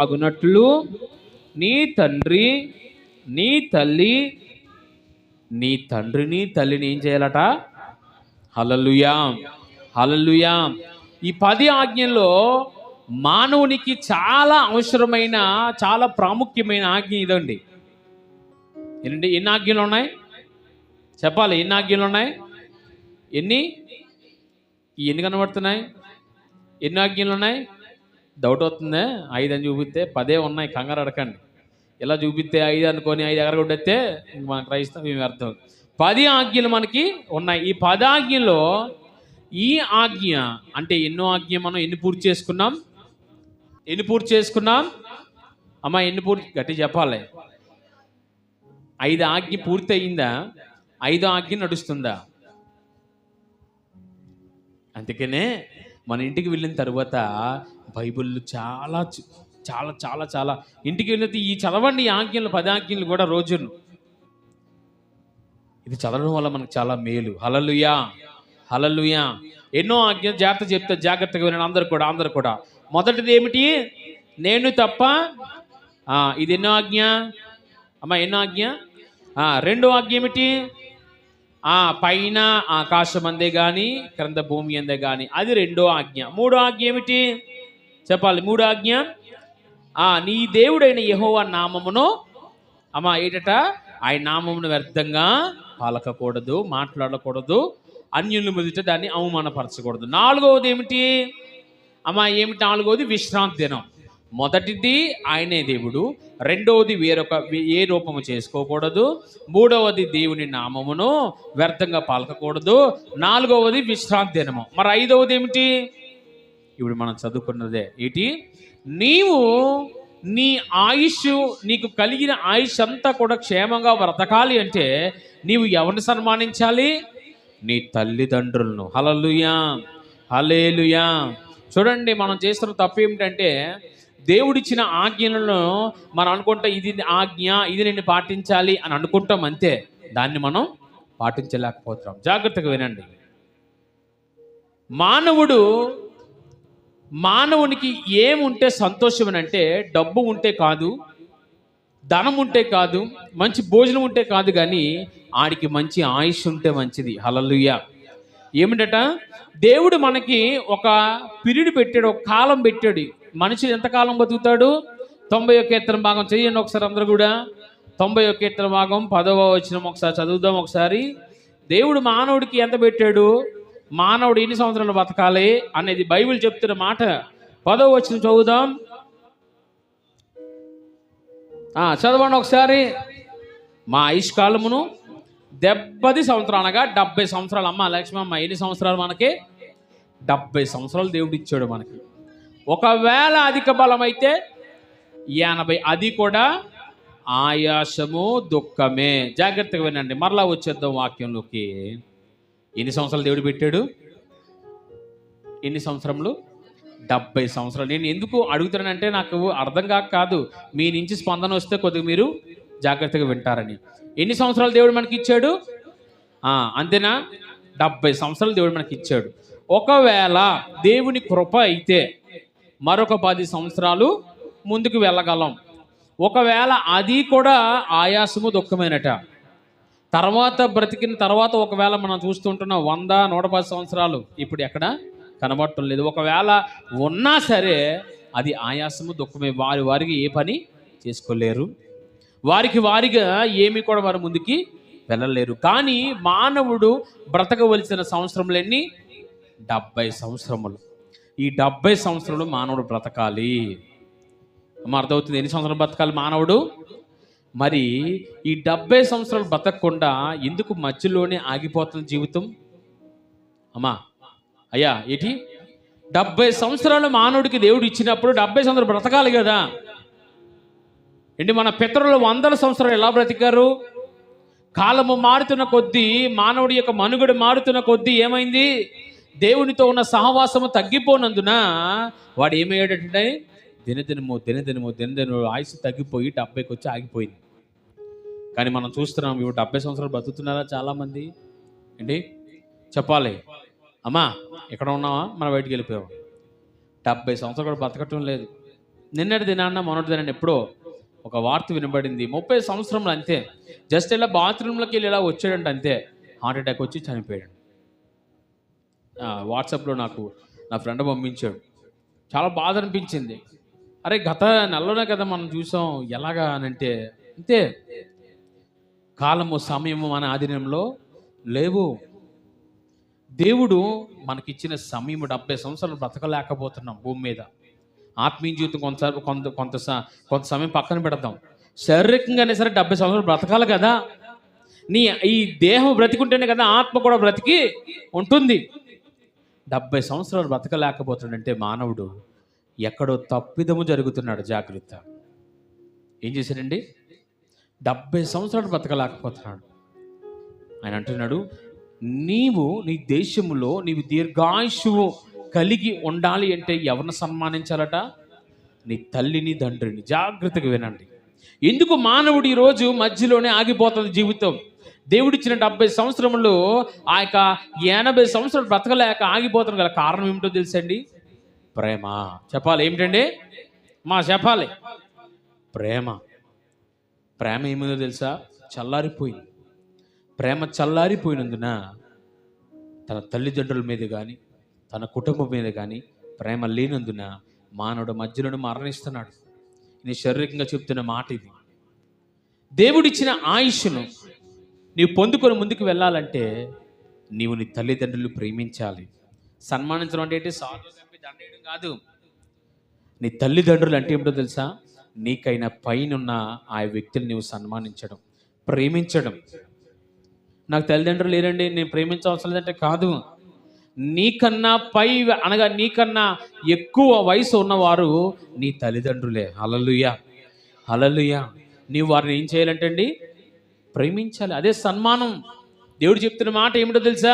అగునట్లు నీ తండ్రి నీ తల్లి నీ తండ్రిని తల్లిని ఏం చేయాలట? హల్లెలూయా, హల్లెలూయా. ఈ 10 ఆజ్ఞల్లో మానవునికి చాలా అవసరమైన, చాలా ప్రాముఖ్యమైన ఆజ్ఞ ఇదండి. ఏంటండి, ఎన్ని ఆజ్ఞలు ఉన్నాయి చెప్పాలి? ఎన్ని ఆజ్ఞలు ఉన్నాయి? ఎన్ని కనబడుతున్నాయి? ఎన్ని ఆజ్ఞలు ఉన్నాయి? డౌట్ అవుతుందే. 5 అని చూపిస్తే 10 ఉన్నాయి, కంగారు అడకండి. ఇలా చూపిస్తే 5 అనుకొని 5 ఎగరగొట్టేస్తే మన క్రైస్తవం ఏమి అర్థం? 10 ఆజ్ఞలు మనకి ఉన్నాయి. ఈ 10 ఆజ్ఞల్లో ఈ ఆజ్ఞ అంటే ఎన్నో ఆజ్ఞ మనం ఎన్ని పూర్తి చేసుకున్నాం? అమ్మా ఎన్ని పూర్తి? గట్టి చెప్పాలి. 5 ఆజ్ఞ పూర్తి అయిందా? 5 ఆజ్ఞ నడుస్తుందా? అందుకనే మన ఇంటికి వెళ్ళిన తర్వాత బైబిల్ చాలా చాలా చాలా చాలా ఇంటికి వెళ్ళితే ఈ చదవండి, ఈ ఆజ్ఞలు 10 ఆజ్ఞలు కూడా రోజును. ఇది చదవడం వల్ల మనకు చాలా మేలు. హల్లెలూయా, హల్లెలూయా. ఎన్నో ఆజ్ఞలు జాగ్రత్తగా వినండి అందరు కూడా. మొదటిది ఏమిటి? నేను తప్ప. ఇది ఎన్నో ఆజ్ఞ అమ్మా? ఎన్నో ఆజ్ఞ? రెండో ఆజ్ఞ ఏమిటి? పైన ఆకాశం అందే కానీ క్రింద భూమి అందే కానీ, అది రెండో ఆజ్ఞ. మూడో ఆజ్ఞ ఏమిటి చెప్పాలి? మూడో ఆజ్ఞ నీ దేవుడైన యెహోవా నామమును ఏటట? ఆయన నామమును వ్యర్థంగా పలకకూడదు, మాట్లాడకూడదు, అన్యుల ఎదుట దాన్ని అవమానపరచకూడదు. నాలుగవది ఏమిటి ఏమిటి నాలుగవది? విశ్రాంతి దినం. మొదటిది ఆయనే దేవుడు, రెండవది ఏ రూపము చేసుకోకూడదు, మూడవది దేవుని నామమును వ్యర్థంగా పలకకూడదు, నాలుగవది విశ్రాంతి దినము. మరి ఐదవది ఏమిటి? ఇప్పుడు మనం చదువుకున్నదే ఏంటి? నీవు నీ ఆయుష్, నీకు కలిగిన ఆయుష్ అంతా కూడా క్షేమంగా బ్రతకాలి అంటే నీవు ఎవరిని సన్మానించాలి? నీ తల్లిదండ్రులను. హల్లెలూయా, హల్లెలూయా. చూడండి, మనం చేస్తున్న తప్పు ఏమిటంటే దేవుడిచ్చిన ఆజ్ఞలను మనం అనుకుంటాం ఇది ఆజ్ఞ, ఇది నేను పాటించాలి అని అనుకుంటాం, అంతే. దాన్ని మనం పాటించలేకపోతాం. జాగ్రత్తగా వినండి. మానవునికి ఏముంటే సంతోషం అంటే డబ్బు ఉంటే కాదు, ధనం ఉంటే కాదు, మంచి భోజనం ఉంటే కాదు, కానీ ఆడికి మంచి ఆయుష్ ఉంటే మంచిది. హల్లెలూయా. ఏమిటట? దేవుడు మనకి ఒక పీరియడ్ పెట్టాడు, ఒక కాలం పెట్టాడు. మనిషి ఎంతకాలం బతుకుతాడు? 91 కీర్తన భాగం చేయండి ఒకసారి అందరూ కూడా. 91 కీర్తన భాగం 10వ వచనం ఒకసారి చదువుదాం ఒకసారి. దేవుడు మానవుడికి ఎంత పెట్టాడు, మానవుడు ఎన్ని సంవత్సరాలు బతకాలి అనేది బైబిల్ చెప్తున్న మాట. 10వ వచనం చదువుదాం. చదవండి ఒకసారి. మా ఆయుష్కాలమును 70 సంవత్సరాలు, అనగా 70 సంవత్సరాలు. అమ్మ లక్ష్మమ్మ, ఎన్ని సంవత్సరాలు మనకి? 70 సంవత్సరాలు దేవుడు ఇచ్చాడు మనకి. ఒకవేళ అధిక బలం అయితే 80, అది కూడా ఆయాసము దుఃఖమే. జాగ్రత్తగా వినండి. మరలా వచ్చేద్దాం వాక్యంలోకి. ఎన్ని సంవత్సరాలు దేవుడు పెట్టాడు? ఎన్ని సంవత్సరములు? 70 సంవత్సరాలు. నేను ఎందుకు అడుగుతానంటే నాకు అర్థం కాదు, మీ నుంచి స్పందన వస్తే కొద్దిగా మీరు జాగ్రత్తగా వింటారని. ఎన్ని సంవత్సరాలు దేవుడు మనకి ఇచ్చాడు? అంతేనా? 70 సంవత్సరాలు దేవుడు మనకి ఇచ్చాడు. ఒకవేళ దేవుని కృప అయితే మరొక 10 సంవత్సరాలు ముందుకు వెళ్ళగలం. ఒకవేళ అది కూడా ఆయాసము దుఃఖమేనట. తర్వాత బ్రతికిన తర్వాత ఒకవేళ మనం చూస్తుంటున్నాం 100, 110 సంవత్సరాలు ఇప్పుడు ఎక్కడ కనబడటం లేదు. ఒకవేళ ఉన్నా సరే అది ఆయాసము దుఃఖమే. వారికి ఏ పని చేసుకోలేరు, వారిగా ఏమి కూడా వారు ముందుకి వెళ్ళలేరు. కానీ మానవుడు బ్రతకవలసిన సంవత్సరములు ఎన్ని? 70 సంవత్సరములు. ఈ 70 సంవత్సరాలు మానవుడు బ్రతకాలి. అర్థమవుతుంది? ఎన్ని సంవత్సరాలు బ్రతకాలి మానవుడు? మరి ఈ 70 సంవత్సరాలు బ్రతకకుండా ఎందుకు మధ్యలోనే ఆగిపోతుంది జీవితం? అయ్యా ఏంటి? 70 సంవత్సరాలు మానవుడికి దేవుడు ఇచ్చినప్పుడు 70 సంవత్సరాలు బ్రతకాలి కదా. ఏంటి, మన పితరులు 100 సంవత్సరాలు ఎలా బ్రతికారు? కాలము మారుతున్న కొద్దీ, మానవుడి యొక్క మనుగడ మారుతున్న కొద్దీ ఏమైంది? దేవునితో ఉన్న సహవాసము తగ్గిపోనందున వాడు ఏమయ్యాడంటే దినదినము ఆయుష్ తగ్గిపోయి 70కి వచ్చి ఆగిపోయింది. కానీ మనం చూస్తున్నాం ఇప్పుడు 70 సంవత్సరాలు బ్రతుకుతున్నారా చాలామంది? ఏంటి చెప్పాలి? అమ్మా ఎక్కడ ఉన్నావా? మనం బయటికి వెళ్ళిపోయాం. 70 సంవత్సరాలు కూడా బ్రతకటం లేదు. నిన్నటి దినాన్న మొన్నటి దినాన్ని ఎప్పుడో ఒక వార్త వినబడింది. 30 సంవత్సరంలో అంతే, జస్ట్ ఇలా బాత్రూంలోకి వెళ్ళి ఇలా వచ్చాడంట, అంతే హార్ట్ అటాక్ వచ్చి చనిపోయాడు. వాట్సాప్లో నాకు నా ఫ్రెండ్ పంపించాడు. చాలా బాధ అనిపించింది. అరే గత నెలలోనే కదా మనం చూసాం, ఎలాగా అని అంటే అంతే, కాలము సమయము మన ఆధీనంలో లేవు. దేవుడు మనకిచ్చిన సమయం 70 సంవత్సరాలు బ్రతకలేకపోతున్నాం భూమి మీద. ఆత్మీయ జీవితం కొంత సమయం పక్కన పెడతాం. శారీరకంగానే సరే 70 సంవత్సరాలు బ్రతకాలి కదా. ఈ దేహం బ్రతికుంటేనే కదా ఆత్మ కూడా బ్రతికి ఉంటుంది. 70 సంవత్సరాలు బ్రతకలేకపోతున్నాడంటే మానవుడు ఎక్కడో తప్పిదము జరుగుతున్నాడు. జాగ్రత్త. ఏం చేశాడండి? 70 సంవత్సరాలు బ్రతకలేకపోతున్నాడు. ఆయన అంటున్నాడు, నీవు నీ దేశంలో నీవు దీర్ఘాయుష్యువు కలిగి ఉండాలి అంటే ఎవరిని సన్మానించాలట? నీ తల్లిని తండ్రిని. జాగ్రత్తగా వినండి. ఎందుకు మానవుడు ఈరోజు మధ్యలోనే ఆగిపోతుంది జీవితం? దేవుడిచ్చిన 70 సంవత్సరములు ఆ యొక్క 80 సంవత్సరాలు బ్రతకలేక ఆగిపోతున్న గల కారణం ఏమిటో తెలుసండి? ప్రేమ. చెప్పాలి ఏమిటండి? చెప్పాలి. ప్రేమ. ప్రేమ ఏమిందో తెలుసా? చల్లారిపోయింది. ప్రేమ చల్లారిపోయినందున తన తల్లిదండ్రుల మీద కానీ తన కుటుంబం మీద కానీ ప్రేమ లేనందున మానవుడు మధ్యలోనే మరణిస్తున్నాడు. ఇది శారీరకంగా చెప్తున్న మాట. ఇది దేవుడిచ్చిన ఆయుష్ను నీవు పొందుకొని ముందుకు వెళ్ళాలంటే నీవు నీ తల్లిదండ్రులు ప్రేమించాలి. సన్మానించడం అంటే ఏంటి? సాగు చంపి దండేయడం కాదు. నీ తల్లిదండ్రులు అంటే ఏమిటో తెలుసా? నీకైనా పైనున్న ఆ వ్యక్తిని నీవు సన్మానించడం, ప్రేమించడం. నాకు తల్లిదండ్రులు లేరండి, నేను ప్రేమించవలసిన లేదంటే కాదు. నీకన్నా పై అనగా నీకన్నా ఎక్కువ వయసు ఉన్నవారు నీ తల్లిదండ్రులే. హల్లెలూయా, హల్లెలూయా. నీవు వారిని ఏం చేయాలంటే అండి? ప్రేమించాలి. అదే సన్మానం. దేవుడు చెప్తున్న మాట ఏమిటో తెలుసా?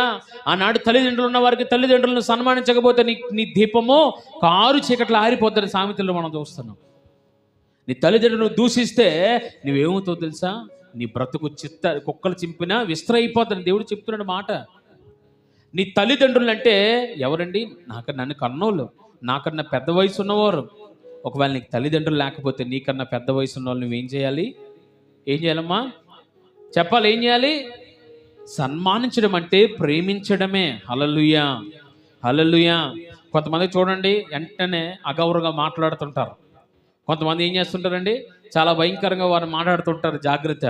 ఆనాడు తల్లిదండ్రులు ఉన్న వారికి తల్లిదండ్రులను సన్మానించకపోతే నీ దీపము కారు చీకట్లు ఆరిపోద్దని సామెతల్లో మనం చూస్తున్నాం. నీ తల్లిదండ్రులను దూషిస్తే నువ్వేమవుతావు తెలుసా? నీ బ్రతుకు కుక్కలు చింపినా విస్తరైపోద్దని దేవుడు చెప్తున్నాడు మాట. నీ తల్లిదండ్రులు అంటే ఎవరండి? నన్ను కన్నోళ్ళు, నాకన్నా పెద్ద వయసు ఉన్నవారు. ఒకవేళ నీకు తల్లిదండ్రులు లేకపోతే నీకన్నా పెద్ద వయసు ఉన్న వాళ్ళు నువ్వేం చేయాలి? ఏం చేయాలమ్మా? చెప్పాలి. ఏం చేయాలి? సన్మానించడం అంటే ప్రేమించడమే. హల్లెలూయా, హల్లెలూయా. కొంతమంది చూడండి వెంటనే అగౌరవంగా మాట్లాడుతుంటారు. కొంతమంది ఏం చేస్తుంటారండి? చాలా భయంకరంగా వారు మాట్లాడుతుంటారు. జాగ్రత్త.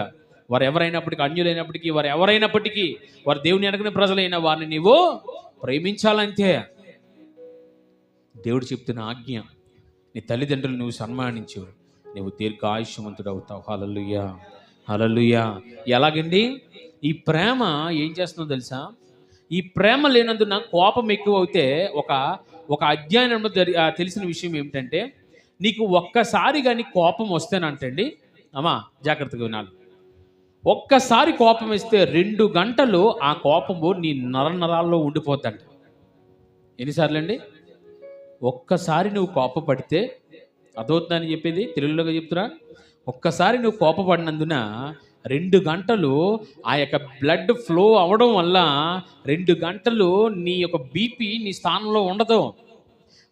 వారు ఎవరైనప్పటికీ, అన్యులైనప్పటికీ, వారు ఎవరైనప్పటికీ, వారు దేవుని ఎరగని ప్రజలైన వారిని నీవు ప్రేమించాలంతే. దేవుడు చెప్తున్న ఆజ్ఞ. నీ తల్లిదండ్రులు నువ్వు సన్మానించు, నువ్వు దీర్ఘాయుష్యవంతుడు అవుతావు. హల్లెలూయా, హల్లెలూయా. ఎలాగండి? ఈ ప్రేమ ఏం చేస్తుందో తెలుసా? ఈ ప్రేమ లేనందున కోపం ఎక్కువ అవుతే ఒక అధ్యయనంలో తెలిసిన విషయం ఏమిటంటే, నీకు ఒక్కసారి కానీ కోపం వస్తేనంటండి, జాగ్రత్తగా వినాలి. ఒక్కసారి కోపం ఇస్తే 2 గంటలు ఆ కోపము నీ నరాల్లో ఉండిపోద్దంట. ఎన్నిసార్లు అండి? ఒక్కసారి నువ్వు కోపపడితే, అదవుతుందని చెప్పేది తెలుగులోగా చెప్తున్నా, ఒక్కసారి నువ్వు కోపపడినందున 2 గంటలు ఆ యొక్క బ్లడ్ ఫ్లో అవ్వడం వల్ల 2 గంటలు నీ యొక్క బీపీ నీ స్థానంలో ఉండదు.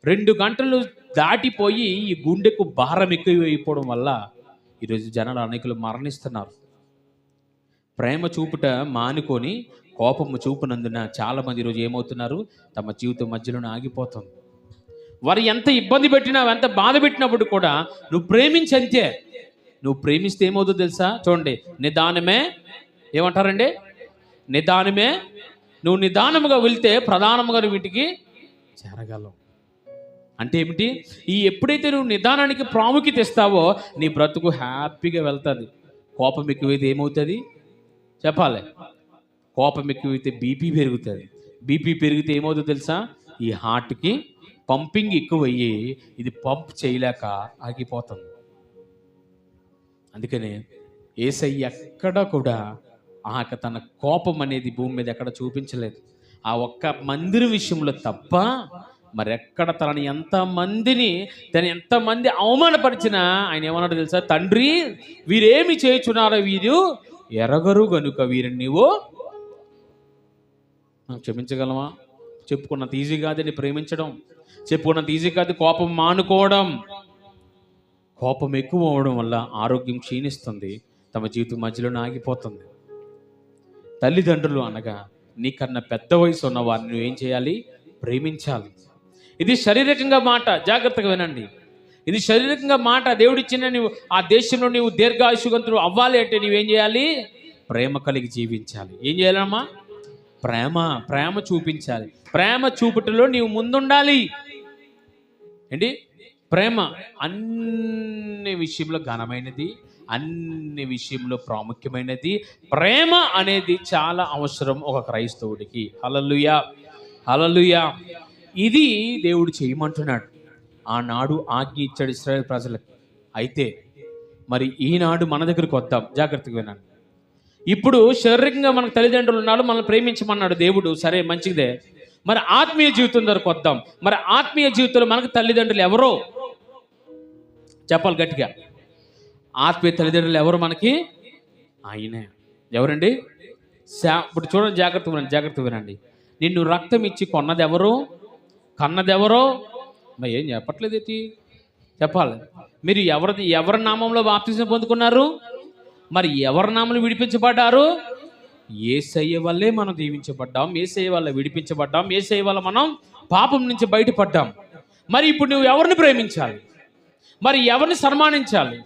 2 గంటలు దాటిపోయి ఈ గుండెకు భారం ఎక్కువ అయిపోవడం వల్ల ఈరోజు జనాలు అనేకులు మరణిస్తున్నారు. ప్రేమ చూపుట మానుకొని కోపము చూపునందున చాలామంది ఈరోజు ఏమవుతున్నారు? తమ జీవితం మధ్యలోనే ఆగిపోతుంది. వారు ఎంత ఇబ్బంది పెట్టినా, ఎంత బాధ పెట్టినప్పుడు కూడా నువ్వు ప్రేమించంతే. నువ్వు ప్రేమిస్తే ఏమవుతుందో తెలుసా? చూడండి, నిదానమే ఏమంటారండి? నిదానమే. నువ్వు నిదానముగా వెళ్తే ప్రధానముగా వీటికి చేరగలవు. అంటే ఏమిటి? ఎప్పుడైతే నువ్వు నిదానానికి ప్రాముఖ్యత ఇస్తావో నీ బ్రతుకు హ్యాపీగా వెళ్తుంది. కోపం ఎక్కువైతే ఏమవుతుంది? చెప్పాలి. కోపం ఎక్కువైతే బీపీ పెరుగుతుంది. బీపీ పెరిగితే ఏమవుతుందో తెలుసా? ఈ హార్ట్కి పంపింగ్ ఎక్కువయ్యి ఇది పంప్ చేయలేక ఆగిపోతుంది. అందుకనే యేసయ్య ఎక్కడ కూడా తన కోపం అనేది భూమి మీద ఎక్కడ చూపించలేదు. ఆ ఒక్క మందిరం విషయంలో తప్ప మరెక్కడ తనని ఎంతమంది అవమానపరిచినా ఆయన ఏమన్నాడు తెలుసా? తండ్రి, వీరేమి చేయుచున్నారో వీరు ఎరగరు గనుక వీరిని నీవు క్షమించగలమా? చెప్పుకున్నంత ఈజీ కాదని ప్రేమించడం, చెప్పుకున్నంత ఈజీ కాదు కోపం మానుకోవడం. కోపం ఎక్కువ అవ్వడం వల్ల ఆరోగ్యం క్షీణిస్తుంది, తమ జీవితం మధ్యలోనే ఆగిపోతుంది. తల్లిదండ్రులు అనగా నీకన్నా పెద్ద వయసు ఉన్న వారిని నువ్వు ఏం చేయాలి? ప్రేమించాలి. ఇది శారీరకంగా మాట, జాగ్రత్తగా వినండి. ఇది శారీరకంగా మాట. దేవుడిచ్చిన నువ్వు ఆ దేశంలో నీవు దీర్ఘాయుషువంతుడు అవ్వాలి అంటే నువ్వేం చేయాలి? ప్రేమ కలిగి జీవించాలి. ఏం చేయాలమ్మా? ప్రేమ చూపించాలి. ప్రేమ చూపుటలో నీవు ముందుండాలి. ఏంటి? ప్రేమ అన్ని విషయంలో ఘనమైనది, అన్ని విషయంలో ప్రాముఖ్యమైనది. ప్రేమ అనేది చాలా అవసరం ఒక క్రైస్తవుడికి. హల్లెలూయా, హల్లెలూయా. ఇది దేవుడు చేయమంటున్నాడు. ఆనాడు ఆజ్ఞ ఇచ్చాడు ఇశ్రాయేలు ప్రజలకు. అయితే మరి ఈనాడు మన దగ్గరికి వద్దాం, జాగ్రత్తగా వినండి. ఇప్పుడు శారీరకంగా మనకు తల్లిదండ్రులు ఉన్నాడు, మనల్ని ప్రేమించమన్నాడు దేవుడు, సరే మంచిదే. మరి ఆత్మీయ జీవితం దగ్గరకు వద్దాం. మరి ఆత్మీయ జీవితంలో మనకు తల్లిదండ్రులు ఎవరో చెప్పాలి గట్టిగా. ఆత్మీయ తల్లిదండ్రులు ఎవరు మనకి? ఆయనే. ఎవరండి? ఇప్పుడు చూడండి, జాగ్రత్తగా వినండి. నిన్ను రక్తం ఇచ్చి కొన్నది ఎవరు? కన్నదెవరో? మరి ఏం చెప్పట్లేదు ఏంటి? చెప్పాలి. మీరు ఎవరి నామంలో బాప్తిసం పొందుకున్నారు? మరి ఎవరి నామంలో విడిపించబడ్డారు? యేసయ్య వల్లే మనం దీవించబడ్డాం, యేసయ్య వల్ల విడిపించబడ్డాం, యేసయ్య వల్ల మనం పాపం నుంచి బయటపడ్డాం. మరి ఇప్పుడు నువ్వు ఎవరిని ప్రేమించాలి? మరి ఎవరిని సన్మానించాలి?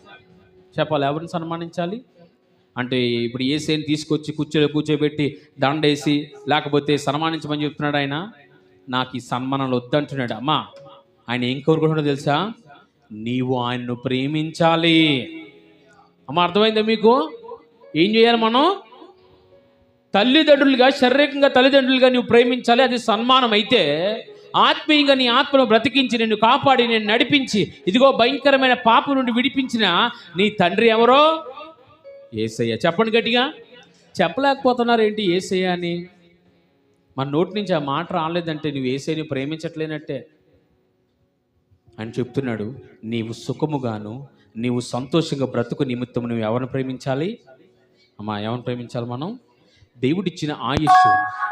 చెప్పాలి. ఎవరిని సన్మానించాలి అంటే ఇప్పుడు యేసయ్యని తీసుకొచ్చి కూర్చోబెట్టి దండేసి లేకపోతే సన్మానించమని చెప్తున్నాడు ఆయన. నాకు ఈ సన్మానాలు వద్దంటున్నాడు. అమ్మా, ఆయన ఏం కోరుకుంటున్నాడో తెలుసా? నీవు ఆయన్ను ప్రేమించాలి. అమ్మ, అర్థమైందా మీకు? ఏం చేయాలి మనం? తల్లిదండ్రులుగా, శారీరకంగా తల్లిదండ్రులుగా నువ్వు ప్రేమించాలి. అది సన్మానం. అయితే ఆత్మీయంగా నీ ఆత్మను బ్రతికించి నిన్ను కాపాడి నేను నడిపించి ఇదిగో భయంకరమైన పాపం నుండి విడిపించిన నీ తండ్రి ఎవరో? యేసయ్య. చెప్పండి గట్టిగా. చెప్పలేకపోతున్నారు ఏంటి యేసయ్య అని? మన నోటి నుంచి ఆ మాట రాలేదంటే నువ్వు యేసయ్యని ప్రేమించట్లేనట్టే అని చెప్తున్నాడు. నీవు సుఖముగాను నీవు సంతోషంగా బ్రతుకు నిమిత్తం నువ్వు ఎవరిని ప్రేమించాలి? అమ్మా, ఎవరిని ప్రేమించాలి మనం? దేవుడిచ్చిన ఆయుష్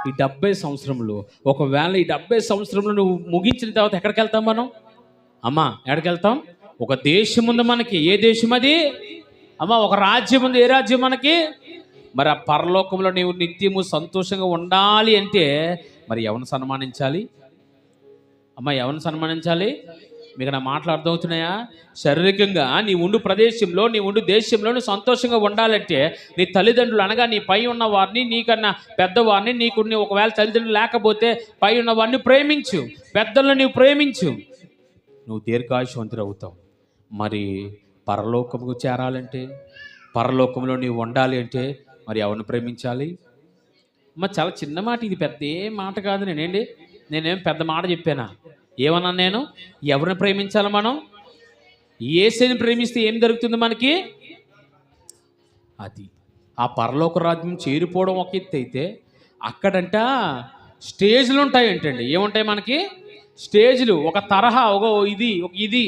ఈ 70 సంవత్సరంలో, ఒకవేళ ఈ 70 సంవత్సరంలో నువ్వు ముగించిన తర్వాత ఎక్కడికి వెళ్తాం మనం? అమ్మా, ఎక్కడికి వెళ్తాం? ఒక దేశం ఉంది మనకి. ఏ దేశం అది? అమ్మా, ఒక రాజ్యం ఉంది. ఏ రాజ్యం మనకి? మరి ఆ పరలోకంలో నీవు నిత్యము సంతోషంగా ఉండాలి అంటే మరి ఎవరిని సన్మానించాలి? అమ్మా, ఎవరిని సన్మానించాలి? మీకు నా మాటలు అర్థమవుతున్నాయా? శారీరకంగా నీ ఉండు ప్రదేశంలో, నీ ఉండు దేశంలో నువ్వు సంతోషంగా ఉండాలంటే నీ తల్లిదండ్రులు అనగా నీ పై ఉన్న వారిని, నీకన్నా పెద్దవారిని, నీకు ఒకవేళ తల్లిదండ్రులు లేకపోతే పై ఉన్న వారిని ప్రేమించు, పెద్దలను నీవు ప్రేమించు, నువ్వు దీర్ఘాయుషవంతుడు అవుతావు. మరి పరలోకముకు చేరాలంటే, పరలోకంలో నీవు ఉండాలి అంటే మరి ఎవరిని ప్రేమించాలి? మరి చాలా చిన్న మాట ఇది, పెద్ద ఏం మాట కాదు. నేనేం పెద్ద మాట చెప్పానా? ఏమన్నా నేను? ఎవరిని ప్రేమించాలి మనం? యేసుని ప్రేమిస్తే ఏం జరుగుతుంది మనకి? అది ఆ పరలోక రాజ్యం చేరిపోవడం ఒక ఎత్తు అయితే, అక్కడంట స్టేజ్లు ఉంటాయి. ఏంటండి ఏముంటాయి మనకి? స్టేజ్లు, ఒక తరహా, ఒక ఇది.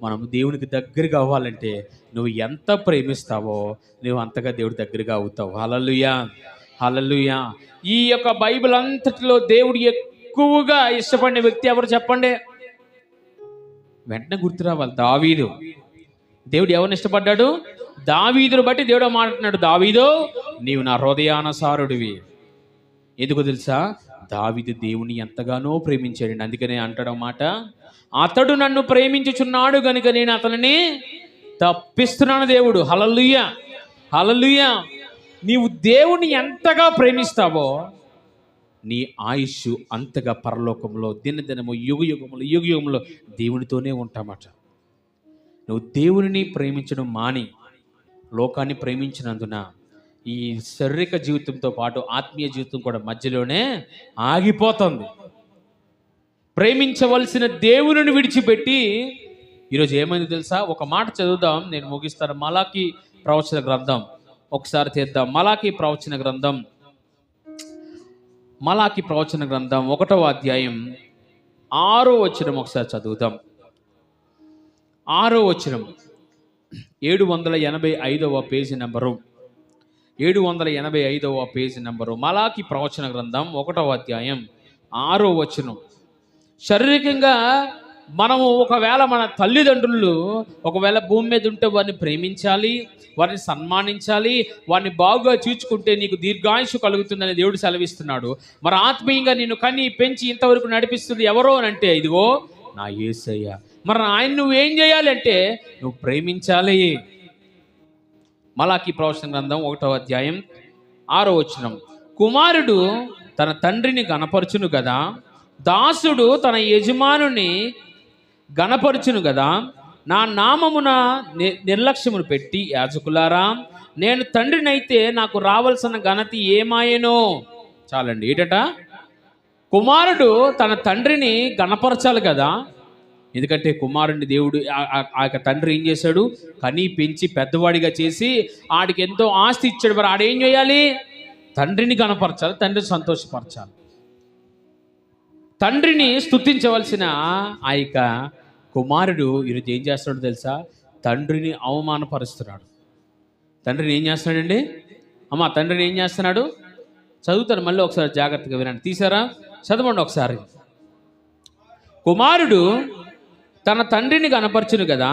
మనం దేవునికి దగ్గరగా అవ్వాలంటే నువ్వు ఎంత ప్రేమిస్తావో నువ్వు అంతగా దేవుడి దగ్గరగా అవుతావు. హల్లెలూయా, హల్లెలూయా. ఈ యొక్క బైబిల్ అంతటిలో దేవుడు ఎక్కువగా ఇష్టపడిన వ్యక్తి ఎవరు చెప్పండి? వెంటనే గుర్తు రావాలి, దావీదు. దేవుడు ఎవరిని ఇష్టపడ్డాడు? దావీదును బట్టి దేవుడు మాట్లాడుతున్నాడు, దావీదు నీవు నా హృదయానుసారుడివి. ఎందుకు తెలుసా? దావీదు దేవుని ఎంతగానో ప్రేమించాడు. అందుకనే అంటాడు మాట, అతడు నన్ను ప్రేమించుచున్నాడు గనుక నేను అతనిని తప్పిస్తున్నాను. దేవుడు. హల్లెలూయా, హల్లెలూయా. నీవు దేవుని ఎంతగా ప్రేమిస్తావో నీ ఆయుష్ అంతగా పరలోకంలో దినదినము యుగయుగంలో దేవునితోనే ఉంటామట. నువ్వు దేవుని ప్రేమించడం మాని లోకాన్ని ప్రేమించినందున ఈ శారీరక జీవితంతో పాటు ఆత్మీయ జీవితం కూడా మధ్యలోనే ఆగిపోతుంది. ప్రేమించవలసిన దేవుని విడిచిపెట్టి ఈరోజు ఏమైంది తెలుసా? ఒక మాట చదువుదాం, నేను ముగిస్తాను. మలాకి ప్రవచన గ్రంథం ఒకసారి తీద్దాం. మలాకి ప్రవచన గ్రంథం 1వ అధ్యాయం 6వ వచనం ఒకసారి చదువుదాం. 6వ వచనం 785వ పేజీ నెంబరు. 785వ పేజీ నెంబరు. మలాకి ప్రవచన గ్రంథం 1వ అధ్యాయం 6వ వచనం. శారీరకంగా మనము ఒకవేళ మన తల్లిదండ్రులు ఒకవేళ భూమి మీద ఉంటే వారిని ప్రేమించాలి, వారిని సన్మానించాలి, వారిని బాగుగా చూచుకుంటే నీకు దీర్ఘాయుషు కలుగుతుందని దేవుడు సెలవిస్తున్నాడు. మరి ఆత్మీయంగా నిన్ను కని పెంచి ఇంతవరకు నడిపిస్తుంది ఎవరో అని అంటే ఇదిగో నా యేసయ్య. మరి ఆయన నువ్వేం చేయాలి అంటే నువ్వు ప్రేమించాలి. మలాకి ప్రవచన గ్రంథం 1వ అధ్యాయం 6వ వచనం, కుమారుడు తన తండ్రిని గణపరచును కదా, దాసుడు తన యజమానుని గణపరచును కదా. నా నామమున నిర్లక్ష్యమును పెట్టి యాజకులారా, నేను తండ్రినైతే నాకు రావాల్సిన ఘనత ఏమాయనో. చాలండి. ఏంటట? కుమారుడు తన తండ్రిని గణపరచాలి కదా. ఎందుకంటే కుమారుడిని దేవుడు ఆ యొక్క తండ్రి ఏం చేశాడు? కని పెంచి పెద్దవాడిగా చేసి ఆడికి ఎంతో ఆస్తి ఇచ్చాడు. మరి ఆడేం చేయాలి? తండ్రిని గణపరచాలి, తండ్రిని సంతోషపరచాలి, తండ్రిని స్తుతించవలసిన ఆ యొక్క కుమారుడు ఈరోజు ఏం చేస్తున్నాడు తెలుసా? తండ్రిని అవమానపరుస్తున్నాడు. తండ్రిని ఏం చేస్తున్నాడండి? అమ్మ, తండ్రిని ఏం చేస్తున్నాడు? చదువుతాను, మళ్ళీ ఒకసారి జాగ్రత్తగా వినండి. తీసారా? చదవండి ఒకసారి. కుమారుడు తన తండ్రిని గణపరచును కదా,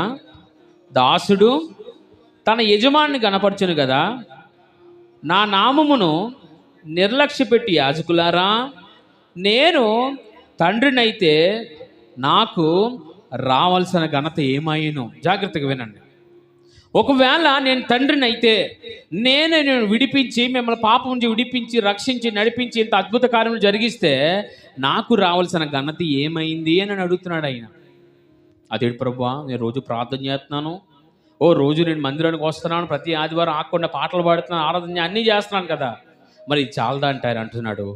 దాసుడు తన యజమానిని గణపరచును కదా. నా నామమును నిర్లక్ష్యపెట్టి యాజకులారా, నేను తండ్రినైతే నాకు రావాల్సిన ఘనత ఏమాయను. జాగ్రత్తగా వినండి. ఒకవేళ నేను తండ్రినైతే నేను విడిపించి మిమ్మల్ని పాపం నుంచి విడిపించి రక్షించి నడిపించి ఇంత అద్భుత కార్యములు జరిగిస్తే నాకు రావాల్సిన ఘనత ఏమైంది అని అడుగుతున్నాడు ఆయన. అదేంటి ప్రభువా, నేను రోజు ప్రార్థన చేస్తున్నాను, రోజు నేను మందిరానికి వస్తున్నాను, ప్రతి ఆదివారం ఆకుండా పాటలు పాడుతున్నాను, ఆరాధన అన్నీ చేస్తున్నాను కదా, మరి ఇది చాలదా అంటారు. అంటున్నాడు,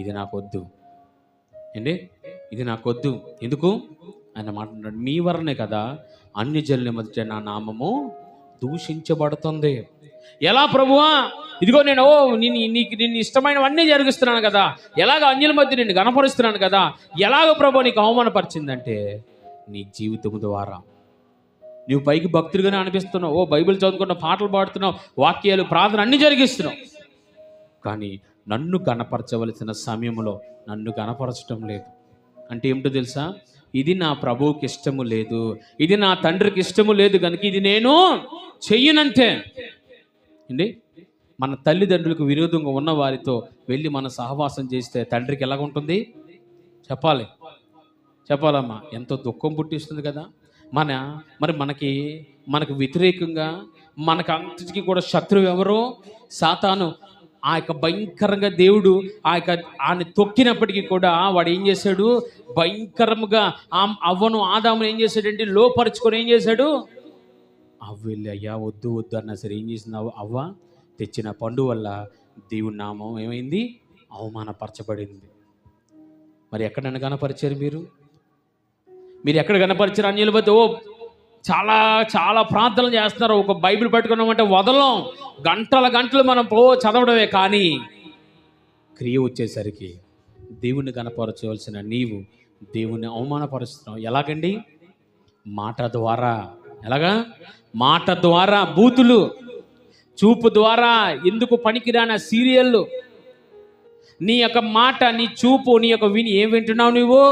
ఇది నాకొద్దు ఏంటి, ఇది నాకొద్దు. ఎందుకు? ఆయన మాట్లాడాడు, మీ వరనే కదా అన్యజనుల మధ్య నా నామము దూషించబడుతుంది. ఎలా ప్రభువా? ఇదిగో నేను నిన్ను ఇష్టమైనవన్నీ జరిగిస్తున్నాను కదా, ఎలాగ అన్యుల మధ్య నిన్ను గణపరుస్తున్నాను కదా, ఎలాగ ప్రభు నీకు అవమానపరిచిందంటే నీ జీవితం ద్వారా. నువ్వు పైకి భక్తుడిగానే అనిపిస్తున్నావు, బైబిల్ చదువుకున్నావు, పాటలు పాడుతున్నావు, వాక్యాలు ప్రార్థన అన్నీ జరిగిస్తున్నావు, కానీ నన్ను గణపరచవలసిన సమయంలో నన్ను గణపరచడం లేదు. అంటే ఏమిటో తెలుసా? ఇది నా ప్రభువుకి ఇష్టము లేదు, ఇది నా తండ్రికి ఇష్టము లేదు, కనుక ఇది నేను చెయ్యనంతే అండి. మన తల్లిదండ్రులకు విరోధంగా ఉన్న వారితో వెళ్ళి మన సహవాసం చేస్తే తండ్రికి ఎలాగుంటుంది? చెప్పాలమ్మా, ఎంతో దుఃఖం పుట్టిస్తుంది కదా. మరి మనకి వ్యతిరేకంగా మనకు అంతటికి కూడా శత్రువు ఎవరో? సాతాను. ఆ యొక్క భయంకరంగా దేవుడు ఆయన తొక్కినప్పటికీ కూడా వాడు ఏం చేశాడు? భయంకరంగా అవ్వను ఆదామును ఏం చేశాడంటే లోపరుచుకొని ఏం చేశాడు? అవ్వ వెళ్ళి అయ్యా వద్దు అన్నా సరే ఏం చేసింది? అవ్వ తెచ్చిన పండు వల్ల దేవుని నామం ఏమైంది? అవమానపరచబడింది. మరి ఎక్కడ నన్ను కనపరిచారు మీరు ఎక్కడ కనపరిచారు? అన్యుల మధ్య చాలా చాలా ప్రార్థనలు చేస్తున్నారు, ఒక బైబిల్ పట్టుకున్నామంటే వదలం, గంటలు మనం చదవడమే, కానీ క్రియ వచ్చేసరికి దేవుణ్ణి కనపరచవలసిన నీవు దేవుణ్ణి అవమానపరుస్తున్నావు. ఎలాగండి? మాట ద్వారా. ఎలాగా? మాట ద్వారా, బూతులు, చూపు ద్వారా, ఎందుకు పనికిరాని సీరియళ్ళు, నీ యొక్క మాట, నీ చూపు, నీ యొక్క ఏం వింటున్నావు నువ్వు?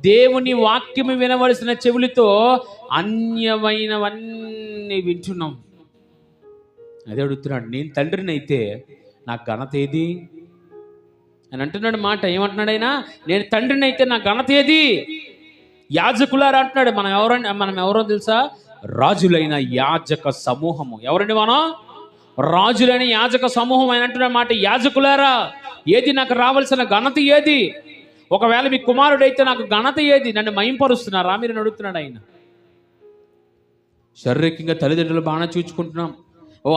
దేవుని వాక్యము వినవలసిన చెవులతో అన్యమైనవన్నీ వింటున్నాం. అదే అడుగుతున్నాడు, నేను తండ్రిని అయితే నాకు ఘనత ఏది అని అంటున్నాడు. మాట ఏమంటున్నాడు ఆయన? నేను తండ్రిని అయితే నా ఘనత ఏది? యాజకులారా అంటున్నాడు. మనం ఎవరో తెలుసా? రాజులైన యాజక సమూహము. ఎవరండి మనం? రాజులైన యాజక సమూహం అని అంటున్నాడు మాట. యాజకులారా, ఏది నాకు రావాల్సిన ఘనత ఏది? ఒకవేళ మీ కుమారుడైతే నాకు ఘనత ఏది? నన్ను మహింపరుస్తున్నారా మీరు అడుగుతున్నాడు ఆయన. శారీరకంగా తల్లిదండ్రులు బాగా చూచుకుంటున్నాం,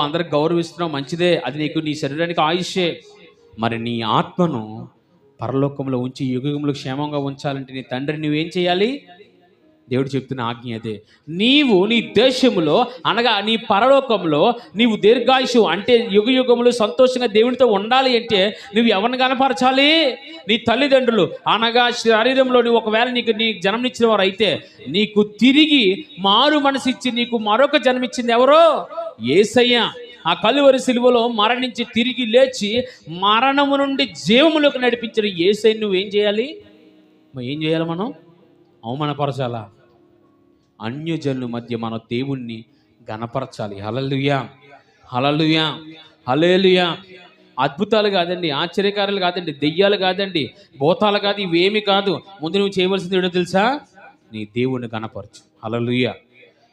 అందరికి గౌరవిస్తున్నాం, మంచిదే, అది నీకు నీ శరీరానికి ఆయుష్యే. మరి నీ ఆత్మను పరలోకంలో ఉంచి యుగంలో క్షేమంగా ఉంచాలంటే నీ తండ్రి నువ్వేం చేయాలి? దేవుడు చెప్తున్న ఆజ్ఞ అదే. నీవు నీ దేశములో అనగా నీ పరలోకంలో నీవు దీర్ఘాయుషు అంటే యుగములు సంతోషంగా దేవునితో ఉండాలి అంటే నువ్వు ఎవరిని కనపరచాలి? నీ తల్లిదండ్రులు అనగా శరీరంలో నువ్వు ఒకవేళ నీ జన్మనిచ్చిన వారు అయితే నీకు తిరిగి మారు మనసు ఇచ్చి నీకు మరొక జన్మిచ్చింది ఎవరో? యేసయ్య. ఆ కలువరి సిలువలో మరణించి తిరిగి లేచి మరణము నుండి జీవములోకి నడిపించిన యేసయ్య నువ్వేం చేయాలి? ఏం చేయాలి? మనం అవమానపరచాలా? అన్యజనుల మధ్య మన దేవుణ్ణి గణపరచాలి. హల్లెలూయా, హల్లెలూయా, హల్లెలూయా. అద్భుతాలు కాదండి, ఆశ్చర్యకారాలు కాదండి, దెయ్యాలు కాదండి, భూతాలు కాదు, ఇవేమి కాదు. ముందు నువ్వు చేయవలసింది ఏంటో తెలుసా? నీ దేవుణ్ణి గణపరచు. హల్లెలూయా,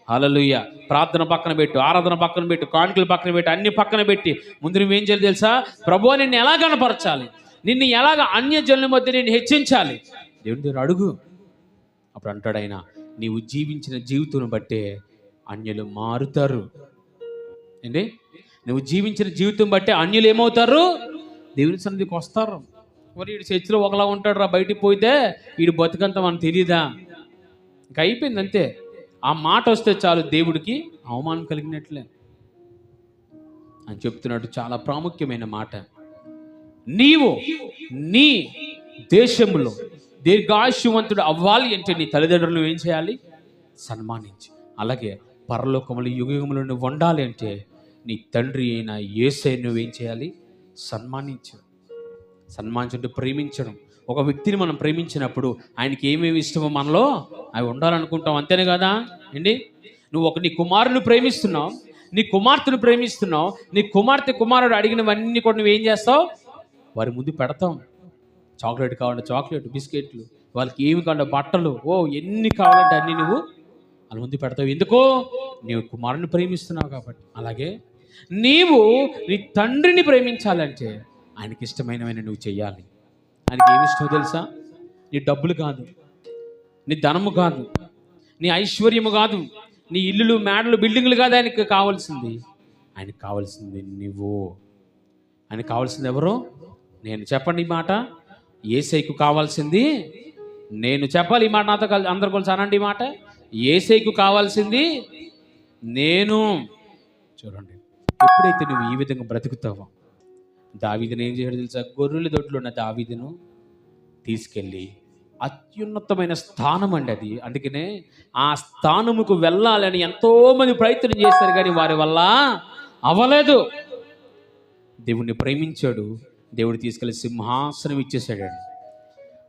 హల్లెలూయా. ప్రార్థన పక్కన పెట్టు, ఆరాధన పక్కన పెట్టు, కానుకలు పక్కన పెట్టు, అన్ని పక్కన పెట్టి ముందు నువ్వేం చేయాలి తెలుసా? ప్రభువా నిన్ను ఎలా గణపరచాలి, నిన్ను ఎలాగ అన్యజనుల మధ్య నేను హెచ్చించాలి, దేవుని దగ్గర అడుగు. అప్పుడు అంటాడు ఆయన, నీవు జీవించిన జీవితం బట్టే అన్యులు మారుతారు. ఏంటి? నువ్వు జీవించిన జీవితం బట్టే అన్యులు ఏమవుతారు? దేవుని సన్నిధికి వస్తారు. మరి వీడు చర్చిలో ఒకలా ఉంటాడు రా, బయటికి పోతే వీడు బతుకంతా మనకు తెలియదా? ఇంకా అయిపోయింది అంతే. ఆ మాట వస్తే చాలు దేవుడికి అవమానం కలిగినట్లే అని చెప్తున్నాడు. చాలా ప్రాముఖ్యమైన మాట. నీవు నీ దేశంలో దీర్ఘాయుష్యవంతుడు అవ్వాలి అంటే నీ తల్లిదండ్రులను ఏం చేయాలి? సన్మానించి. అలాగే పరలోకములు యుగములు నువ్వు ఉండాలి అంటే నీ తండ్రి అయిన యేసయ్యను నువ్వేం చేయాలి? సన్మానించు. సన్మానించు, ప్రేమించడం. ఒక వ్యక్తిని మనం ప్రేమించినప్పుడు ఆయనకి ఏమేమి ఇష్టమో మనలో అవి ఉండాలనుకుంటాం, అంతేనే కదా అండి? నువ్వు నీ కుమారుని ప్రేమిస్తున్నావు, నీ కుమార్తెను ప్రేమిస్తున్నావు, నీ కుమారుడు అడిగినవన్నీ కూడా నువ్వేం చేస్తావు? వారి ముందు పెడతాం. చాక్లెట్ కావాలంటే చాక్లెట్, బిస్కెట్లు, వాళ్ళకి ఏమి కావాలంటే బట్టలు, ఎన్ని కావాలంటే అన్నీ నువ్వు వాళ్ళ ముందు పెడతావు. ఎందుకో? నీవు కుమారుని ప్రేమిస్తున్నావు కాబట్టి. అలాగే నీవు నీ తండ్రిని ప్రేమించాలంటే ఆయనకి ఇష్టమైనవన్నీ నువ్వు చెయ్యాలి. ఆయనకి ఏమి ఇష్టమో తెలుసా? నీ డబ్బులు కాదు, నీ ధనము కాదు, నీ ఐశ్వర్యము కాదు, నీ ఇల్లులు మేడలు బిల్డింగ్లు కాదు ఆయనకి కావాల్సింది. ఆయనకు కావాల్సింది నువ్వు. ఆయనకు కావాల్సింది ఎవరు? నేను. చెప్పండి ఈ మాట. యేసయ్యకు కావాల్సింది నేను. చెప్పాలి ఈ మాట నాతో అందరు కలిసి అనండి ఈ మాట. యేసయ్యకు కావాల్సింది నేను. చూడండి, ఎప్పుడైతే నువ్వు ఈ విధంగా బ్రతుకుతావో, దావీదును ఏం చేయడం తెలుసా? గొర్రెల దొడ్లో ఉన్న దావీదును తీసుకెళ్ళి అత్యున్నతమైన స్థానం అండి అది. అందుకనే ఆ స్థానముకు వెళ్ళాలని ఎంతోమంది ప్రయత్నం చేశారు, కానీ వారి వల్ల అవ్వలేదు. దేవుణ్ణి ప్రేమించాడు, దేవుడు తీసుకెళ్ళి సింహాసనం ఇచ్చేసాడండి.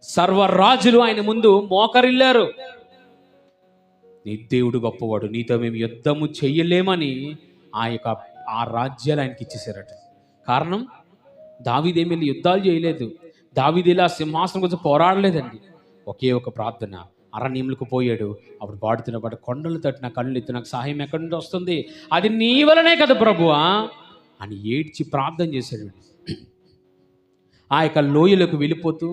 సర్వరాజులు ఆయన ముందు మోకరిల్లారు. నీ దేవుడు గొప్పవాడు, నీతో మేము యుద్ధము చెయ్యలేమని ఆ రాజ్యాలు ఆయనకి ఇచ్చేసారట. కారణం, దావీదేమి వెళ్ళి యుద్ధాలు చేయలేదు, దావీదు ఆ సింహాసనం గురించి పోరాడలేదండి. ఒకే ఒక ప్రార్థన. అరణ్యములకు పోయాడు. అప్పుడు పాడుతున్న పాట, కొండలు తట్టిన కళ్ళు ఎత్తు, నాకు సహాయం ఎక్కడి నుండి వస్తుంది, అది నీ వలనే కదా ప్రభువా అని ఏడ్చి ప్రార్థన చేశాడు. ఆ యొక్క లోయలకు వెళ్ళిపోతూ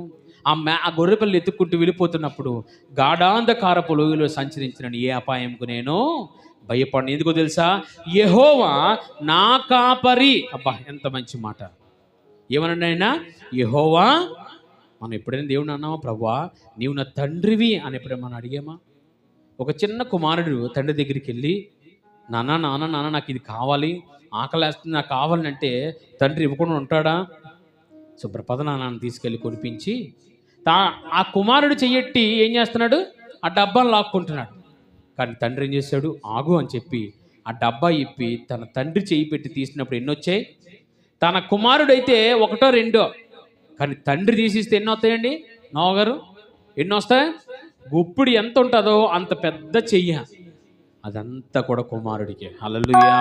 ఆ గొర్రెపిల్లలు ఎత్తుక్కుంటూ వెళ్ళిపోతున్నప్పుడు, గాఢాంధకారపు లోయలో సంచరించిన ఏ అపాయంకు నేను భయపడను. ఎందుకో తెలుసా? యెహోవా నా కాపరి. అబ్బా, ఎంత మంచి మాట. ఏమనండి ఆయన? యెహోవా. మనం ఎప్పుడైనా దేవుని అన్నామా? ప్రభువా నీవు నా తండ్రివి అని ఎప్పుడైనా మనం అడిగామా? ఒక చిన్న కుమారుడు తండ్రి దగ్గరికి వెళ్ళి, నాన్న నాన్న నాన్న నాకు ఇది కావాలి, ఆకలేస్తుంది, నాకు కావాలంటే తండ్రి ఇవ్వకుండా ఉంటాడా? శుభ్రపద నాన్నని తీసుకెళ్ళి కొనిపించి ఆ కుమారుడు చెయ్యట్టి ఏం చేస్తున్నాడు? ఆ డబ్బాను లాక్కుంటున్నాడు. కానీ తండ్రి ఏం చేశాడు? ఆగు అని చెప్పి ఆ డబ్బా ఇప్పి తన తండ్రి చెయ్యి పెట్టి తీసినప్పుడు ఎన్ని వచ్చాయి? తన కుమారుడైతే ఒకటో రెండో, కానీ తండ్రి తీసిస్తే ఎన్ని వస్తాయండి? నోగారు ఎన్ని వస్తాయి? గుప్పుడు ఎంత ఉంటుందో అంత పెద్ద చెయ్య, అదంతా కూడా కుమారుడికే. హల్లెలూయా,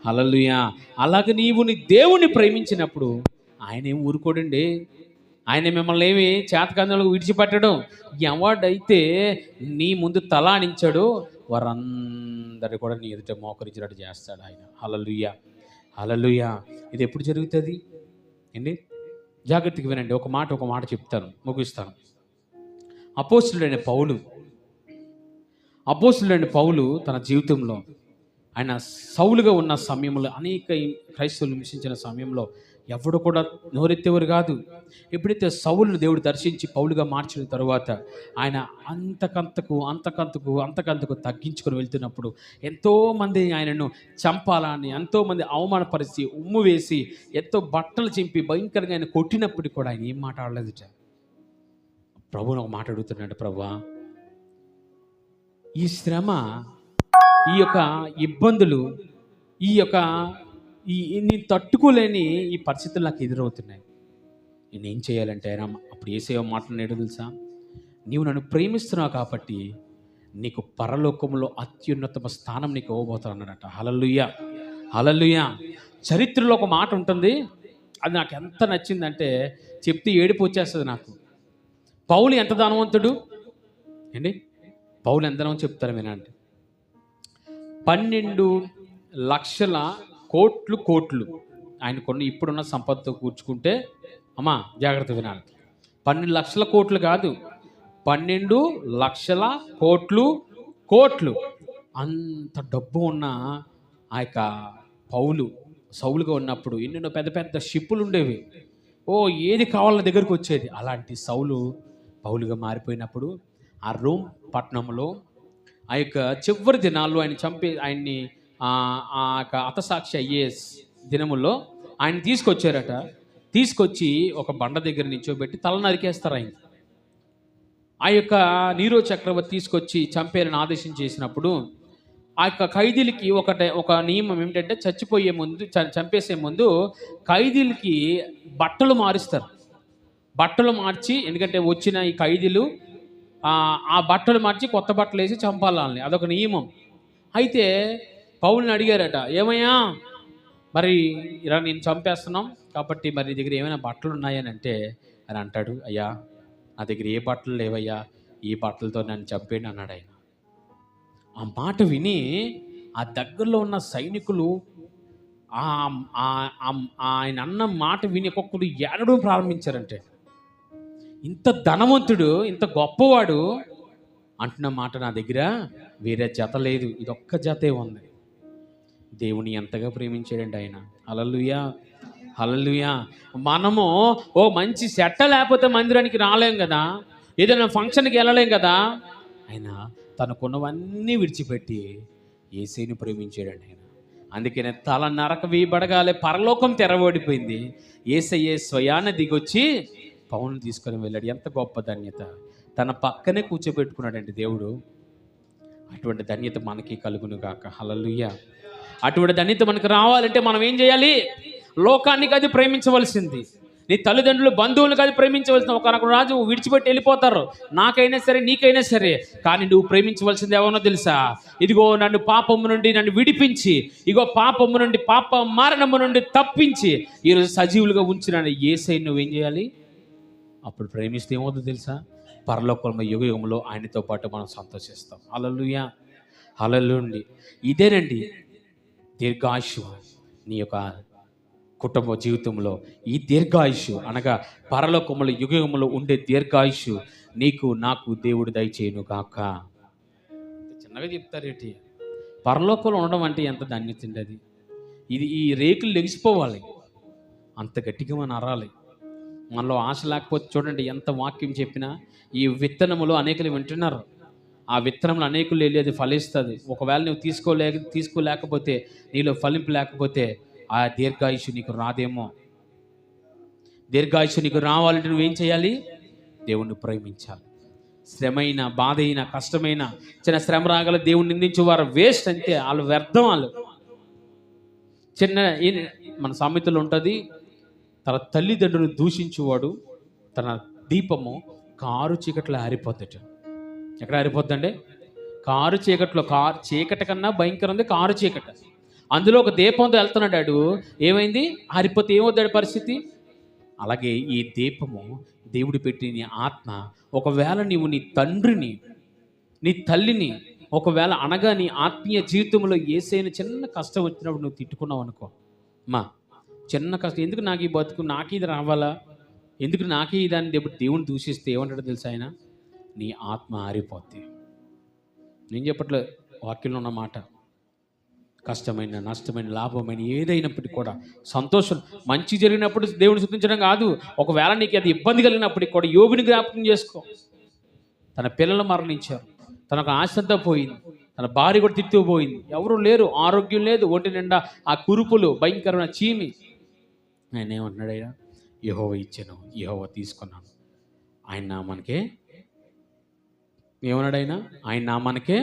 హల్లెలూయా. అలాగే నీవు నీ దేవుణ్ణి ప్రేమించినప్పుడు ఆయన ఏం ఊరుకోడండి. ఆయన మిమ్మల్ని ఏమి చేతకందులకు విడిచిపెట్టడం. ఎవడైతే నీ ముందు తలానించాడో వారందరూ కూడా నీ ఎదుట మోకరించినట్టు చేస్తాడు ఆయన. హల్లెలూయా, హల్లెలూయా. ఇది ఎప్పుడు జరుగుతుంది అండి? జాగ్రత్తగా వినండి. ఒక మాట చెప్తాను, ముగిస్తాను. అపోస్తులుడైన పౌలు తన జీవితంలో ఆయన సౌలుగా ఉన్న సమయంలో, అనేక క్రైస్తవులు హింసించిన సమయంలో ఎవడు కూడా నోరెత్తేవారు కాదు. ఎప్పుడైతే సౌలును దేవుడు దర్శించి పౌలుగా మార్చిన తరువాత ఆయన అంతకంతకు తగ్గించుకొని వెళ్తున్నప్పుడు ఎంతోమంది ఆయనను చంపాలని, ఎంతోమంది అవమానపరిచి, ఉమ్ము వేసి, ఎంతో బట్టలు చింపి భయంకరంగా ఆయన కొట్టినప్పుడు కూడా ఆయన ఏం మాట్లాడలేదుట. ప్రభువును ఒక మాట అడుగుతున్నాడు, ప్రభువా ఈ శ్రమ, ఈ యొక్క ఇబ్బందులు, నేను తట్టుకోలేని ఈ పరిస్థితులు నాకు ఎదురవుతున్నాయి, నేనేం చేయాలంటే ఆయన అప్పుడు యేసయ్య మాట్లాడాడు తెలుసా? నీవు నన్ను ప్రేమిస్తున్నావు కాబట్టి నీకు పరలోకంలో అత్యున్నతమ స్థానం నీకు ఇవ్వబోతాను అన్నాడట. హల్లెలూయా, హల్లెలూయా. చరిత్రలో ఒక మాట ఉంటుంది, అది నాకు ఎంత నచ్చిందంటే చెప్తే ఏడుపు వచ్చేస్తుంది నాకు. పౌలు ఎంత ధనవంతుడు ఏంటి, పౌలు ఎంత ధనవంతుడు చెప్తారు వినండి. 12 లక్షల కోట్లు ఆయన కొన్ని ఇప్పుడున్న సంపదతో కూర్చుకుంటే, అమ్మా జాగ్రత్త వినాలి, 12 లక్షల కోట్లు కాదు, 12 లక్షల కోట్లు అంత డబ్బు ఉన్న ఆ యొక్క సౌలుగా ఉన్నప్పుడు ఎన్నెన్నో పెద్ద పెద్ద షిప్పులు ఉండేవి. ఏది కావాలన్న దగ్గరకు వచ్చేది. అలాంటి పౌలుగా మారిపోయినప్పుడు ఆ రోమ్ పట్టణంలో ఆ యొక్క చివరి దినాల్లో ఆయన్ని ఆ యొక్క హతసాక్షి అయ్యే దినముల్లో ఆయన తీసుకొచ్చారట. తీసుకొచ్చి ఒక బండ దగ్గర నించోబెట్టి తల నరికేస్తారు ఆయన. ఆ యొక్క నీరో చక్రవర్తి తీసుకొచ్చి చంపేయాలని ఆదేశం చేసినప్పుడు ఆ యొక్క ఖైదీలకి ఒక నియమం ఏమిటంటే, చచ్చిపోయే ముందు చంపేసే ముందు ఖైదీలకి బట్టలు మారుస్తారు. బట్టలు మార్చి, ఎందుకంటే వచ్చిన ఈ ఖైదీలు ఆ బట్టలు మార్చి కొత్త బట్టలు వేసి చంపాలని, అదొక నియమం. అయితే పౌలుని అడిగారట, ఏమయ్యా మరి ఇలా నేను చంపేస్తున్నాం కాబట్టి మరి నీ దగ్గర ఏమైనా బట్టలు ఉన్నాయని అంటే, అని అంటాడు, అయ్యా నా దగ్గర ఏ బట్టలు లేవయ్యా, ఈ బట్టలతో నన్ను చంపేయండి అన్నాడు ఆయన. ఆ మాట విని ఆ దగ్గరలో ఉన్న సైనికులు ఆయన అన్న మాట విని ఒక్కొక్కడు ఏడడం ప్రారంభించారంటే, ఇంత ధనవంతుడు, ఇంత గొప్పవాడు అంటున్న మాట నా దగ్గర వేరే జత లేదు, ఇది ఒక్క జతే ఉంది. దేవుని ఎంతగా ప్రేమించాడండి ఆయన. హల్లెలూయా, హల్లెలూయా. మనము మంచి సెట్ట లేకపోతే మందిరానికి రాలేం కదా, ఏదైనా ఫంక్షన్కి వెళ్ళలేం కదా. ఆయన తనకున్నవన్నీ విడిచిపెట్టి యేసయ్యను ప్రేమించాడండి ఆయన. అందుకనే తల నరక వేయబడగాలే పరలోకం తెరవడిపోయింది. యేసయ్యే స్వయాన దిగొచ్చి పౌలుని తీసుకొని వెళ్ళాడు. ఎంత గొప్ప ధన్యత. తన పక్కనే కూర్చోబెట్టుకున్నాడండి దేవుడు. అటువంటి ధన్యత మనకి కలుగును గాక. హల్లెలూయా. అటువంటి ధన్యత మనకు రావాలంటే మనం ఏం చేయాలి? లోకానికి అది ప్రేమించవలసింది. నీ తల్లిదండ్రులు, బంధువులకు అది ప్రేమించవలసింది. ఒకనొక రాజు విడిచిపెట్టి వెళ్ళిపోతారు, నాకైనా సరే నీకైనా సరే. కానీ నువ్వు ప్రేమించవలసింది ఎవరో తెలుసా? ఇదిగో నన్ను పాపము నుండి నన్ను విడిపించి, ఇగో పాపము నుండి పాప మరణము నుండి తప్పించి ఈరోజు సజీవులుగా ఉంచిన యేసయ్యను నువ్వేం చేయాలి? అప్పుడు ప్రేమిస్తే ఏమవుతుందో తెలుసా? పరలోకంలో యుగయుగంలో ఆయనతో పాటు మనం సంతోషిస్తాం. హల్లెలూయా, హల్లెలూయా. ఇదేనండి దీర్ఘాయుషు. నీ యొక్క కుటుంబ జీవితంలో ఈ దీర్ఘాయుషు అనగా పరలోకములో యుగయుగంలో ఉండే దీర్ఘాయుషు నీకు నాకు దేవుడు దయచేయును గాక. చిన్నగా చెప్తారేంటి? పరలోకంలో ఉండడం అంటే ఎంత ధన్యత అండి అది. ఈ రేకులు లెగిసిపోవాలి, అంత గట్టిగా మనం అరాలి. మనలో ఆశ లేకపోతే చూడండి, ఎంత వాక్యం చెప్పినా ఈ విత్తనములో అనేకులు వింటున్నారు. ఆ విత్తనములు అనేకులు వెళ్ళి అది ఫలిస్తుంది. ఒకవేళ నువ్వు తీసుకోలేకపోతే, నీలో ఫలింపు లేకపోతే ఆ దీర్ఘాయుషు నీకు రాదేమో. దీర్ఘాయుషు నీకు రావాలంటే నువ్వేం చేయాలి? దేవుణ్ణి ప్రేమించాలి. శ్రమైన, బాధ అయినా, కష్టమైన, చిన్న శ్రమ రాగల దేవుణ్ణి నిందించేవారు వేస్ట్, అంతే, వాళ్ళు వ్యర్థం. వాళ్ళు మన సామెతలో ఉంటుంది, తన తల్లిదండ్రులు దూషించేవాడు తన దీపము కారు చీకట్లో ఆరిపోద్దట. ఎక్కడ ఆరిపోద్దండి? కారు చీకట్లో. చీకటి కన్నా భయంకరం ఉంది కారు చీకటి. అందులో ఒక దీపంతో వెళ్తున్నాడు, ఏమైంది? ఆరిపోతే ఏమవుతాడు పరిస్థితి? అలాగే ఈ దీపము దేవుడు పెట్టి నీ ఆత్మ, ఒకవేళ నీవు నీ తండ్రిని, నీ తల్లిని ఒకవేళ అనగా నీ ఆత్మీయ జీవితంలో యేసయ్యను చిన్న కష్టం వచ్చినప్పుడు నువ్వు తిట్టుకున్నావు అనుకో, మా చిన్న కష్టం, ఎందుకు నాకు ఈ బతుకు, నాకు ఇది రావాలా, ఎందుకు నాకే ఇదాన్ని దేవుని దూషిస్తే ఏమంటాడో తెలుసా ఆయన? నీ ఆత్మ ఆరిపోద్ది. నేను చెప్పట్లే, వాక్యంలో ఉన్న మాట. కష్టమైన, నష్టమైన, లాభమైన ఏదైనప్పటికీ కూడా సంతోషం, మంచి జరిగినప్పుడు దేవుని స్తుతించడం కాదు, ఒకవేళ నీకు అది ఇబ్బంది కలిగినప్పటికి కూడా యోబుని జ్ఞాపకం చేసుకో. తన పిల్లలు మరణించారు, తనకు ఆశంతా పోయింది, తన భార్య కూడా తిట్టుకుపోయింది, ఎవరు లేరు, ఆరోగ్యం లేదు, ఒంటి నిండా ఆ కురుపులు, భయంకరమైన చీమి. ఆయన ఏమంటున్నాడు? ఆయన యెహోవా ఇచ్చాను, యెహోవా తీసుకున్నాను, ఆయన నామానికే ఏమన్నాడు? ఆయన నామానికే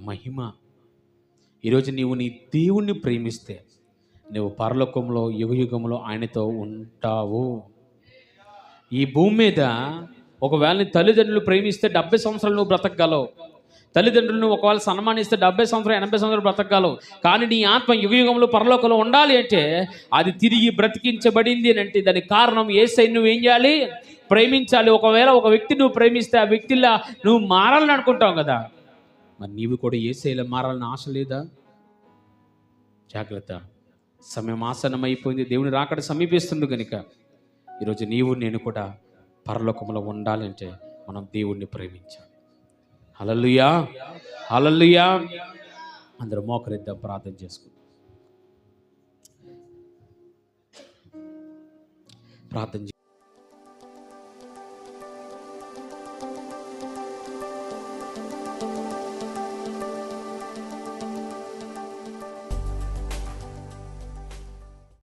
మహిమ. ఈరోజు నీవు నీ దేవుణ్ణి ప్రేమిస్తే నువ్వు పరలోకంలో యుగయుగంలో ఆయనతో ఉంటావు. ఈ భూమి మీద ఒకవేళ నీ తల్లిదండ్రులు ప్రేమిస్తే 70 సంవత్సరాలు నువ్వు బ్రతకగలవు. తల్లిదండ్రులను ఒకవేళ సన్మానిస్తే 70 సంవత్సరాలు 80 సంవత్సరాలు బ్రతకగలవు. కానీ నీ ఆత్మ యుగయుగంలో పరలోకంలో ఉండాలి అంటే అది తిరిగి బ్రతికించబడింది అని అంటే దానికి కారణం యేసయ్యను నువ్వు ఏం చేయాలి? ప్రేమించాలి. ఒకవేళ ఒక వ్యక్తి నువ్వు ప్రేమిస్తే ఆ వ్యక్తిలా నువ్వు మారాలని అనుకుంటావు కదా, మరి నీవు కూడా యేసయ్యలా మారాలని ఆశ లేదా? జాగ్రత్త, సమయం ఆసన్నమైపోయింది, దేవుని రాకడ సమీపిస్తుంది కనుక ఈరోజు నీవు నేను కూడా పరలోకంలో ఉండాలంటే మనం దేవుణ్ణి ప్రేమించాలి. హల్లెలూయా, హల్లెలూయా. అందరూ మోకరిద్దాం, ప్రార్థన చేసుకుందాం. ప్రార్థన